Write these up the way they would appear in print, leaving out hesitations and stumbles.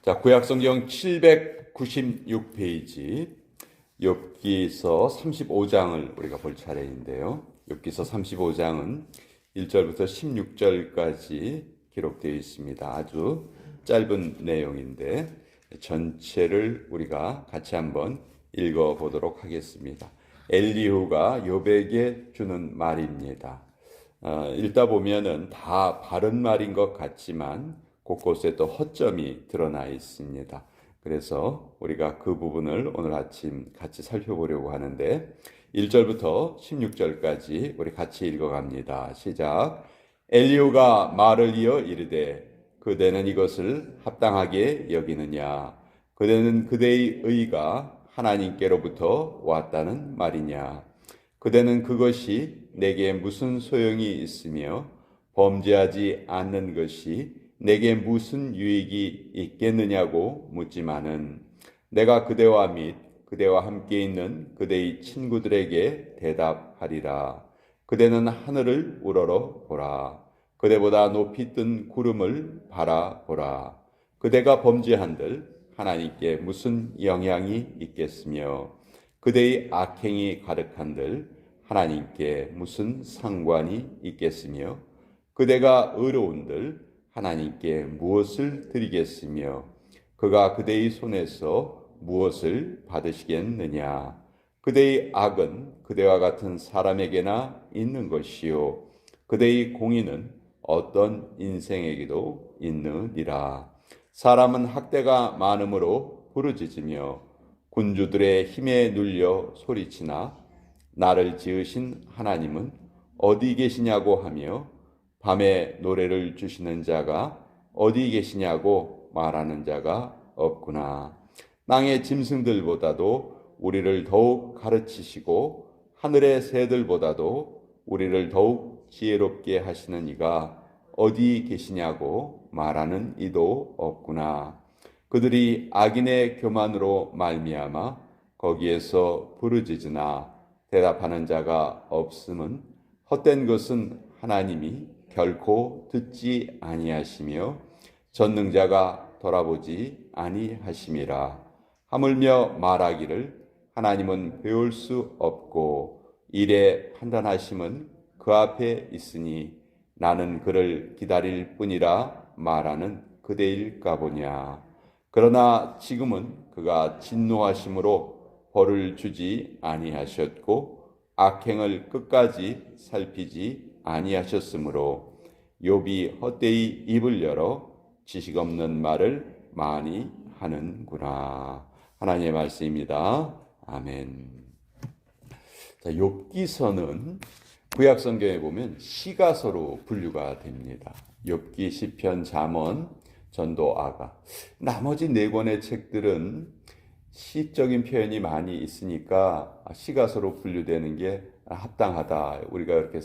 자, 구약성경 796페이지 욥기서 35장을 우리가 볼 차례인데요. 욥기서 35장은 1절부터 16절까지 기록되어 있습니다. 아주 짧은 내용인데 전체를 우리가 같이 한번 읽어보도록 하겠습니다. 엘리후가 욥에게 주는 말입니다. 읽다 보면은 다 바른 말인 것 같지만 곳곳에 또 허점이 드러나 있습니다. 그래서 우리가 그 부분을 오늘 아침 같이 살펴보려고 하는데 1절부터 16절까지 우리 같이 읽어갑니다. 시작. 엘리후가 말을 이어 이르되 그대는 이것을 합당하게 여기느냐? 그대는 그대의 의가 하나님께로부터 왔다는 말이냐? 그대는 그것이 내게 무슨 소용이 있으며 범죄하지 않는 것이 내게 무슨 유익이 있겠느냐고 묻지만은 내가 그대와 및 그대와 함께 있는 그대의 친구들에게 대답하리라. 그대는 하늘을 우러러 보라. 그대보다 높이 뜬 구름을 바라보라. 그대가 범죄한들 하나님께 무슨 영향이 있겠으며 그대의 악행이 가득한들 하나님께 무슨 상관이 있겠으며 그대가 의로운들 하나님께 무엇을 드리겠으며 그가 그대의 손에서 무엇을 받으시겠느냐? 그대의 악은 그대와 같은 사람에게나 있는 것이요 그대의 공의는 어떤 인생에게도 있느니라. 사람은 학대가 많음으로 부르짖으며 군주들의 힘에 눌려 소리치나 나를 지으신 하나님은 어디 계시냐고 하며 밤에 노래를 주시는 자가 어디 계시냐고 말하는 자가 없구나. 땅의 짐승들보다도 우리를 더욱 가르치시고 하늘의 새들보다도 우리를 더욱 지혜롭게 하시는 이가 어디 계시냐고 말하는 이도 없구나. 그들이 악인의 교만으로 말미암아 거기에서 부르짖으나 대답하는 자가 없음은 헛된 것은 하나님이 결코 듣지 아니하시며 전능자가 돌아보지 아니하심이라. 하물며 말하기를 하나님은 배울 수 없고 일에 판단하심은 그 앞에 있으니 나는 그를 기다릴 뿐이라 말하는 그대일까 보냐. 그러나 지금은 그가 진노하심으로 벌을 주지 아니하셨고 악행을 끝까지 살피지 아니하셨으므로 욥이 헛되이 입을 열어 지식 없는 말을 많이 하는구나. 하나님의 말씀입니다. 아멘. 자, 욥기서는 구약 성경에 보면 시가서로 분류가 됩니다. 욥기, 시편, 잠언, 전도, 아가. 나머지 네 권의 책들은 시적인 표현이 많이 있으니까 시가서로 분류되는 게 합당하다. 우리가 이렇게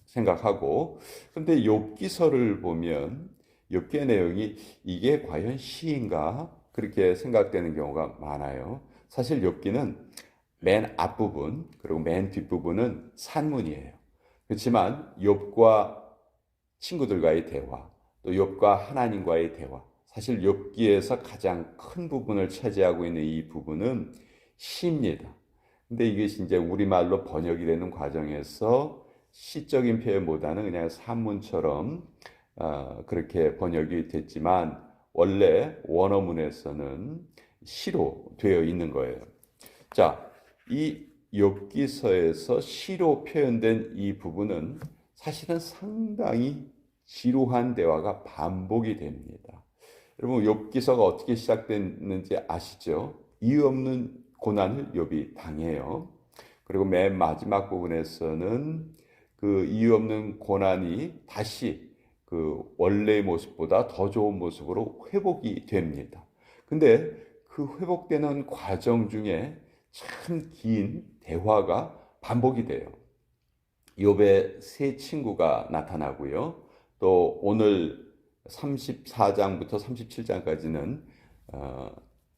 생각하고. 그런데 욥기서를 보면 욥기의 내용이 이게 과연 시인가? 그렇게 생각되는 경우가 많아요. 사실 욥기는 맨 앞부분 그리고 맨 뒷부분은 산문이에요. 그렇지만 욥과 친구들과의 대화, 또 욥과 하나님과의 대화, 사실 욥기에서 가장 큰 부분을 차지하고 있는 이 부분은 시입니다. 근데 이것이 이제 우리말로 번역이 되는 과정에서 시적인 표현보다는 그냥 산문처럼 그렇게 번역이 됐지만 원래 원어문에서는 시로 되어 있는 거예요. 자, 이 욥기서에서 시로 표현된 이 부분은 사실은 상당히 지루한 대화가 반복이 됩니다. 여러분 욥기서가 어떻게 시작됐는지 아시죠? 이유 없는 고난을 욥이 당해요. 그리고 맨 마지막 부분에서는 그 이유 없는 고난이 다시 그 원래의 모습보다 더 좋은 모습으로 회복이 됩니다. 근데 그 회복되는 과정 중에 참 긴 대화가 반복이 돼요. 욥의 세 친구가 나타나고요. 또 오늘 34장부터 37장까지는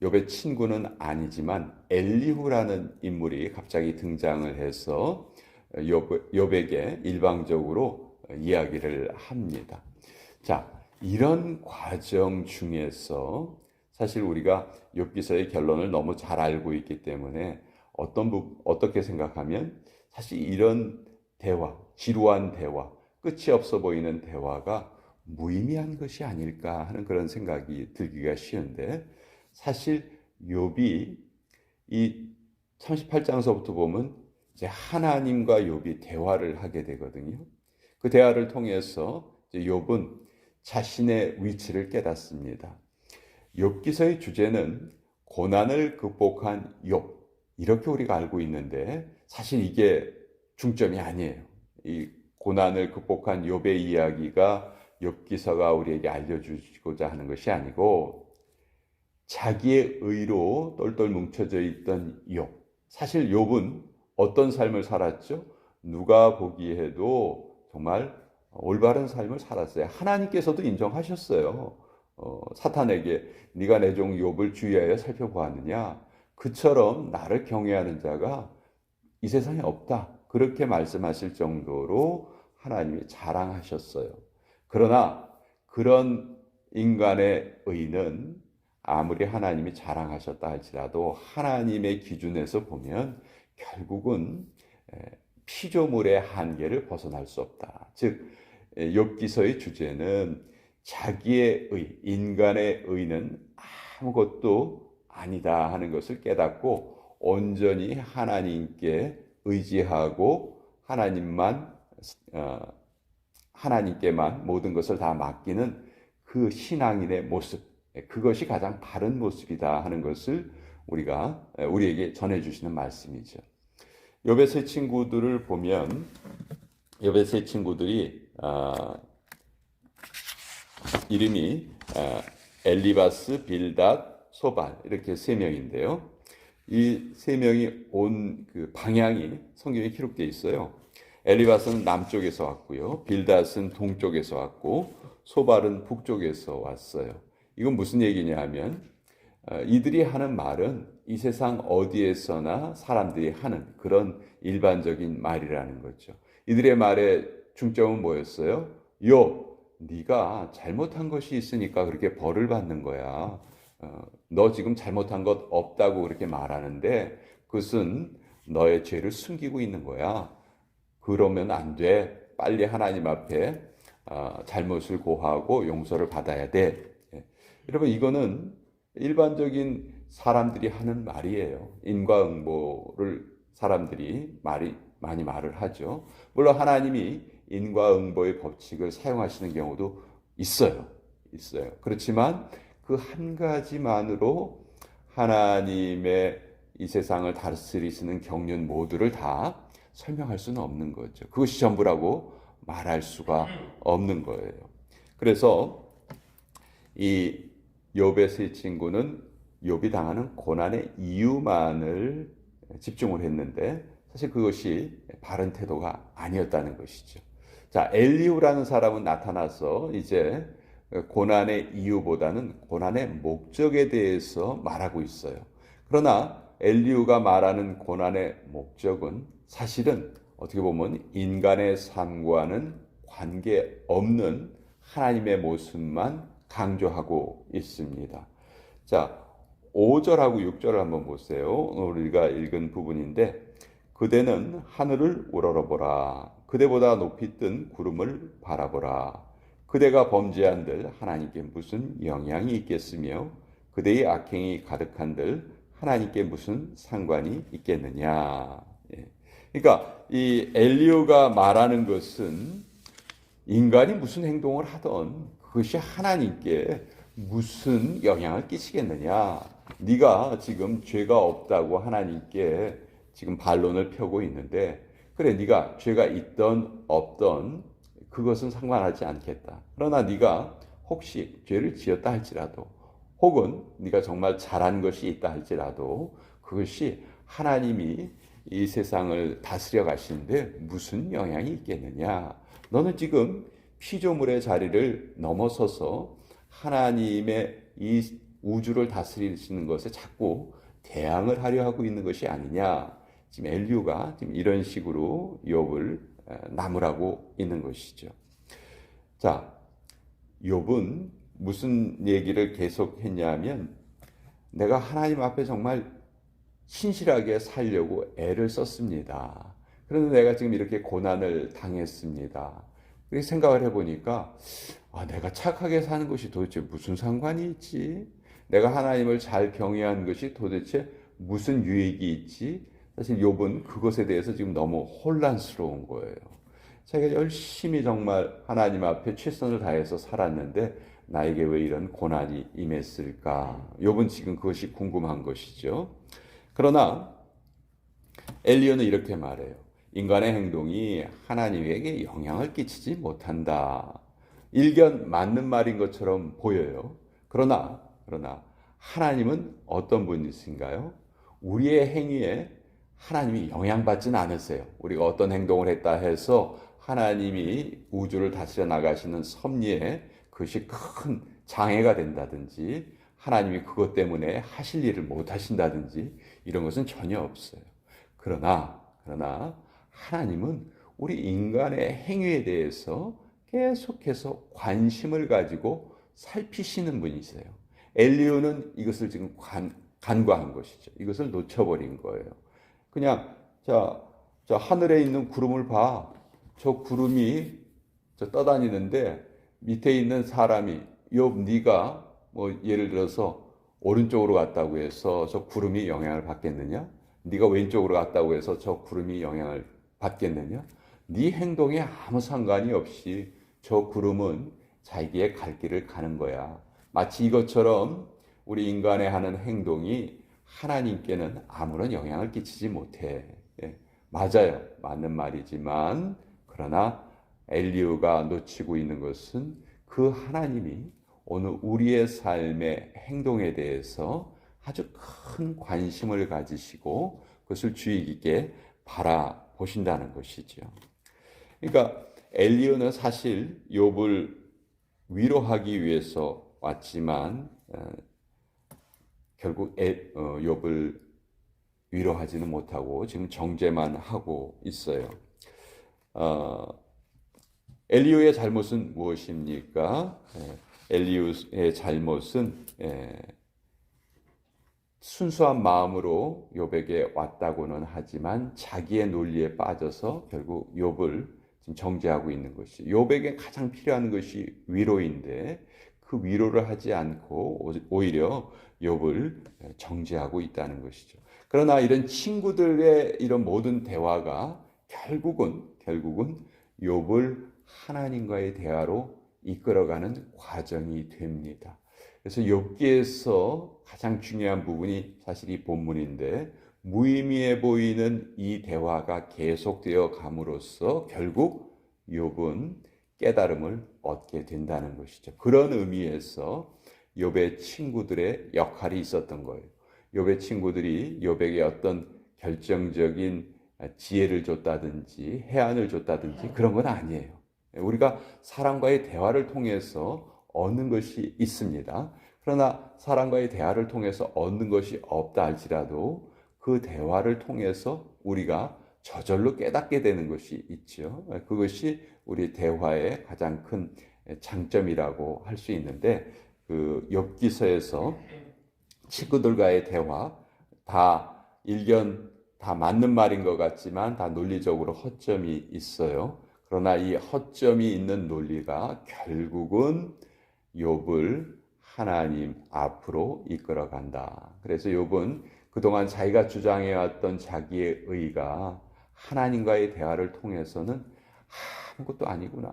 욥의 친구는 아니지만 엘리후라는 인물이 갑자기 등장을 해서 욥에게 일방적으로 이야기를 합니다. 자, 이런 과정 중에서 사실 우리가 욥기서의 결론을 너무 잘 알고 있기 때문에 어떻게 생각하면 사실 이런 대화, 지루한 대화, 끝이 없어 보이는 대화가 무의미한 것이 아닐까 하는 그런 생각이 들기가 쉬운데, 사실 욥이 이 38장서부터 보면 이제 하나님과 욥이 대화를 하게 되거든요. 그 대화를 통해서 이제 욥은 자신의 위치를 깨닫습니다. 욥기서의 주제는 고난을 극복한 욥, 이렇게 우리가 알고 있는데 사실 이게 중점이 아니에요. 이 고난을 극복한 욥의 이야기가 욥기서가 우리에게 알려주고자 하는 것이 아니고, 자기의 의로 똘똘 뭉쳐져 있던 욥. 사실 욥은 어떤 삶을 살았죠? 누가 보기에도 정말 올바른 삶을 살았어요. 하나님께서도 인정하셨어요. 사탄에게 네가 내 종 욥을 주의하여 살펴보았느냐? 그처럼 나를 경외하는 자가 이 세상에 없다. 그렇게 말씀하실 정도로 하나님이 자랑하셨어요. 그러나 그런 인간의 의는 아무리 하나님이 자랑하셨다 할지라도 하나님의 기준에서 보면 결국은 피조물의 한계를 벗어날 수 없다. 즉 욥기서의 주제는 자기의 의, 인간의 의는 아무것도 아니다 하는 것을 깨닫고 온전히 하나님께 의지하고 하나님께만 모든 것을 다 맡기는 그 신앙인의 모습, 그것이 가장 바른 모습이다 하는 것을 우리에게 전해주시는 말씀이죠. 욥의 세 친구들을 보면 욥의 세 친구들이 이름이 엘리바스, 빌닷, 소발 이렇게 세 명인데요. 이 세 명이 온 그 방향이 성경에 기록되어 있어요. 엘리바스는 남쪽에서 왔고요. 빌닷은 동쪽에서 왔고 소발은 북쪽에서 왔어요. 이건 무슨 얘기냐 하면 이들이 하는 말은 이 세상 어디에서나 사람들이 하는 그런 일반적인 말이라는 거죠. 이들의 말의 중점은 뭐였어요? 네가 잘못한 것이 있으니까 그렇게 벌을 받는 거야. 너 지금 잘못한 것 없다고 그렇게 말하는데 그것은 너의 죄를 숨기고 있는 거야. 그러면 안 돼. 빨리 하나님 앞에 잘못을 고하고 용서를 받아야 돼. 여러분, 이거는 일반적인 사람들이 하는 말이에요. 인과응보를 사람들이 많이 말을 하죠. 물론 하나님이 인과응보의 법칙을 사용하시는 경우도 있어요. 그렇지만 그 한 가지만으로 하나님의 이 세상을 다스리시는 경륜 모두를 다 설명할 수는 없는 거죠. 그것이 전부라고 말할 수가 없는 거예요. 그래서 이 욥의 세 친구는 욥이 당하는 고난의 이유만을 집중을 했는데 사실 그것이 바른 태도가 아니었다는 것이죠. 자, 엘리후라는 사람은 나타나서 이제 고난의 이유보다는 고난의 목적에 대해서 말하고 있어요. 그러나 엘리후가 말하는 고난의 목적은 사실은 어떻게 보면 인간의 삶과는 관계없는 하나님의 모습만 강조하고 있습니다. 자, 5절하고 6절을 한번 보세요. 우리가 읽은 부분인데, 그대는 하늘을 우러러보라. 그대보다 높이 뜬 구름을 바라보라. 그대가 범죄한들 하나님께 무슨 영향이 있겠으며 그대의 악행이 가득한들 하나님께 무슨 상관이 있겠느냐. 그러니까 이 엘리후가 말하는 것은 인간이 무슨 행동을 하던 그것이 하나님께 무슨 영향을 끼치겠느냐. 네가 지금 죄가 없다고 하나님께 지금 반론을 펴고 있는데, 그래, 네가 죄가 있던 없던 그것은 상관하지 않겠다. 그러나 네가 혹시 죄를 지었다 할지라도 혹은 네가 정말 잘한 것이 있다 할지라도 그것이 하나님이 이 세상을 다스려 가시는데 무슨 영향이 있겠느냐. 너는 지금 피조물의 자리를 넘어서서 하나님의 이 우주를 다스리시는 것에 자꾸 대항을 하려 하고 있는 것이 아니냐. 지금 엘리후가 지금 이런 식으로 욥을 나무라고 있는 것이죠. 자, 욥은 무슨 얘기를 계속 했냐면 내가 하나님 앞에 정말 신실하게 살려고 애를 썼습니다. 그런데 내가 지금 이렇게 고난을 당했습니다. 그렇게 생각을 해보니까 내가 착하게 사는 것이 도대체 무슨 상관이 있지? 내가 하나님을 잘 경외한 것이 도대체 무슨 유익이 있지? 사실 욥은 그것에 대해서 지금 너무 혼란스러운 거예요. 자기가 열심히 정말 하나님 앞에 최선을 다해서 살았는데 나에게 왜 이런 고난이 임했을까? 욥은 지금 그것이 궁금한 것이죠. 그러나 엘리야는 이렇게 말해요. 인간의 행동이 하나님에게 영향을 끼치지 못한다. 일견 맞는 말인 것처럼 보여요. 그러나 하나님은 어떤 분이신가요? 우리의 행위에 하나님이 영향받지는 않으세요. 우리가 어떤 행동을 했다 해서 하나님이 우주를 다스려 나가시는 섭리에 그것이 큰 장애가 된다든지 하나님이 그것 때문에 하실 일을 못 하신다든지 이런 것은 전혀 없어요. 그러나 하나님은 우리 인간의 행위에 대해서 계속해서 관심을 가지고 살피시는 분이세요. 엘리야는 이것을 지금 간과한 것이죠. 이것을 놓쳐버린 거예요. 그냥 저 하늘에 있는 구름을 봐. 저 구름이 떠다니는데 밑에 있는 사람이 욥 네가 뭐 예를 들어서 오른쪽으로 갔다고 해서 저 구름이 영향을 받겠느냐? 네가 왼쪽으로 갔다고 해서 저 구름이 영향을 받겠느냐? 네 행동에 아무 상관이 없이 저 구름은 자기의 갈 길을 가는 거야. 마치 이것처럼 우리 인간의 하는 행동이 하나님께는 아무런 영향을 끼치지 못해. 맞아요. 맞는 말이지만 그러나 엘리야가 놓치고 있는 것은 그 하나님이 오늘 우리의 삶의 행동에 대해서 아주 큰 관심을 가지시고 그것을 주의 깊게 바라보신다는 것이죠. 그러니까 엘리야는 사실 욥을 위로하기 위해서 왔지만 결국 욥을 위로하지는 못하고 지금 정죄만 하고 있어요. 엘리야의 잘못은 무엇입니까? 엘리야의 잘못은 순수한 마음으로 욥에게 왔다고는 하지만 자기의 논리에 빠져서 결국 욥을 지금 정죄하고 있는 것이 욥에게 가장 필요한 것이 위로인데 그 위로를 하지 않고 오히려 욥을 정죄하고 있다는 것이죠. 그러나 이런 친구들의 이런 모든 대화가 결국은 욥을 하나님과의 대화로 이끌어가는 과정이 됩니다. 그래서 욥기에서 가장 중요한 부분이 사실 이 본문인데 무의미해 보이는 이 대화가 계속되어 감으로써 결국 욥은 깨달음을 얻게 된다는 것이죠. 그런 의미에서 욥의 친구들의 역할이 있었던 거예요. 욥의 친구들이 욥에게 어떤 결정적인 지혜를 줬다든지 해안을 줬다든지 그런 건 아니에요. 우리가 사람과의 대화를 통해서 얻는 것이 있습니다. 그러나 사람과의 대화를 통해서 얻는 것이 없다 할지라도 그 대화를 통해서 우리가 저절로 깨닫게 되는 것이 있죠. 그것이 우리 대화의 가장 큰 장점이라고 할 수 있는데 그 욥기서에서 친구들과의 대화 다 일견 다 맞는 말인 것 같지만 다 논리적으로 허점이 있어요. 그러나 이 허점이 있는 논리가 결국은 욥을 하나님 앞으로 이끌어 간다. 그래서 욥은 그동안 자기가 주장해왔던 자기의 의가 하나님과의 대화를 통해서는 아무것도 아니구나.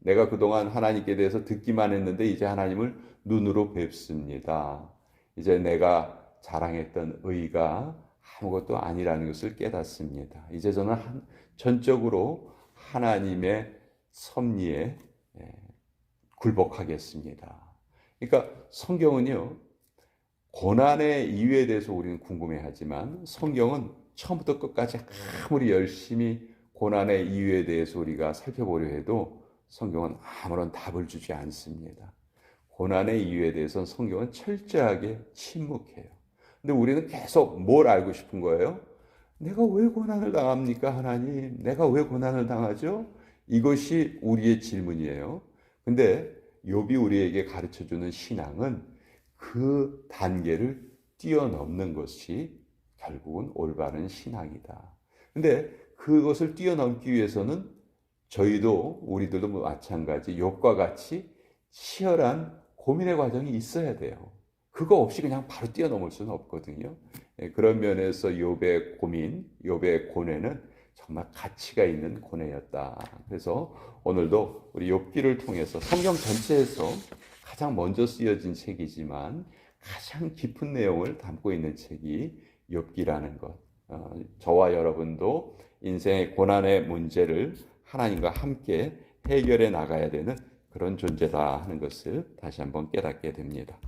내가 그동안 하나님께 대해서 듣기만 했는데 이제 하나님을 눈으로 뵙습니다. 이제 내가 자랑했던 의가 아무것도 아니라는 것을 깨닫습니다. 이제 저는 전적으로 하나님의 섭리에 굴복하겠습니다. 그러니까 성경은요, 고난의 이유에 대해서 우리는 궁금해하지만 성경은 처음부터 끝까지 아무리 열심히 고난의 이유에 대해서 우리가 살펴보려 해도 성경은 아무런 답을 주지 않습니다. 고난의 이유에 대해서는 성경은 철저하게 침묵해요. 근데 우리는 계속 뭘 알고 싶은 거예요? 내가 왜 고난을 당합니까, 하나님? 내가 왜 고난을 당하죠? 이것이 우리의 질문이에요. 근데 욥이 우리에게 가르쳐주는 신앙은 그 단계를 뛰어넘는 것이 결국은 올바른 신앙이다. 근데 그것을 뛰어넘기 위해서는 우리들도 마찬가지 욥과 같이 치열한 고민의 과정이 있어야 돼요. 그거 없이 그냥 바로 뛰어넘을 수는 없거든요. 그런 면에서 욥의 고민, 욥의 고뇌는 정말 가치가 있는 고뇌였다. 그래서 오늘도 우리 욥기를 통해서 성경 전체에서 가장 먼저 쓰여진 책이지만 가장 깊은 내용을 담고 있는 책이 욥기라는 것. 저와 여러분도 인생의 고난의 문제를 하나님과 함께 해결해 나가야 되는 그런 존재다 하는 것을 다시 한번 깨닫게 됩니다.